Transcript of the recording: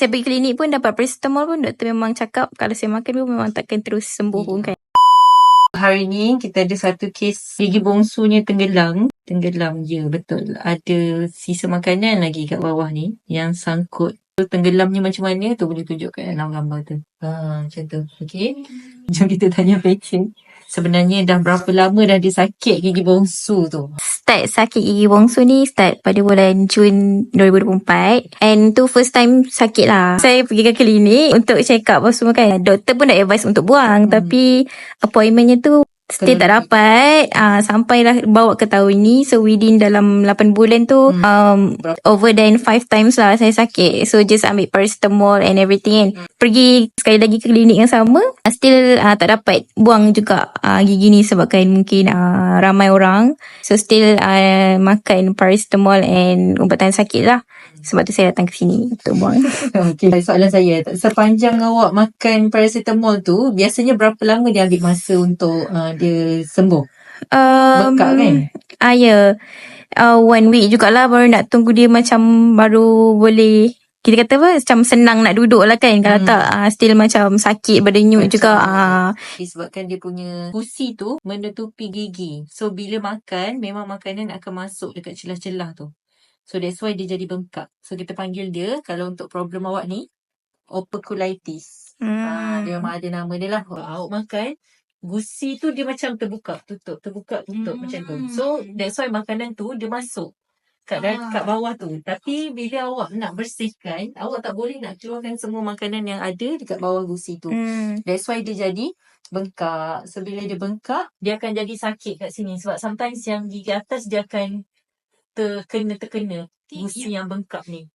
Saya pergi klinik pun dapat paracetamol pun doktor memang cakap kalau saya makan pun memang takkan terus sembuh pun kan. Hari ni kita ada satu kes gigi bongsunya tenggelam. Tenggelam je, betul. Ada sisa makanan lagi kat bawah ni yang sangkut. Tenggelamnya macam mana tu boleh tunjukkan dalam gambar tu. Macam tu. Okay. Jom kita tanya patient. Sebenarnya dah berapa lama dah dia sakit gigi bongsu tu? Start sakit gigi bongsu ni start pada bulan Jun 2024. And tu first time sakit lah. Saya pergi ke klinik untuk check up apa semua kan. Doktor pun dah advise untuk buang. Tapi appointmentnya tu still tak dapat. Sampailah bawa ke tahun ni. So within dalam 8 bulan tu over than 5 times lah saya sakit. So just ambil paracetamol and everything kan. Pergi sekali lagi ke klinik yang sama, still tak dapat buang juga gigi ni sebabkan mungkin ramai orang. So still makan paracetamol and ubatan sakit lah. Sebab tu saya datang ke sini untuk buang. Okay, soalan saya, sepanjang awak makan paracetamol tu, biasanya berapa lama dia ambil masa untuk dia sembuh? Bekak kan? Ya. 1 week jugalah, baru nak tunggu dia macam baru boleh, kita kata apa, macam senang nak duduk lah kan. Kalau tak still macam sakit berdenyut juga. Disebabkan dia punya gusi tu menutupi gigi. So bila makan, memang makanan akan masuk dekat celah-celah tu. So that's why dia jadi bengkak. So kita panggil dia, kalau untuk problem awak ni, operculitis. Dia memang ada nama dia lah. Awak makan, gusi tu dia macam terbuka, tutup macam tu. So that's why makanan tu dia masuk kat bawah tu. Tapi bila awak nak bersihkan, awak tak boleh nak keluarkan semua makanan yang ada dekat bawah gusi tu. That's why dia jadi bengkak. So bila dia bengkak, dia akan jadi sakit kat sini. Sebab sometimes yang gigi atas dia akan terkena gusi yang bengkak ni.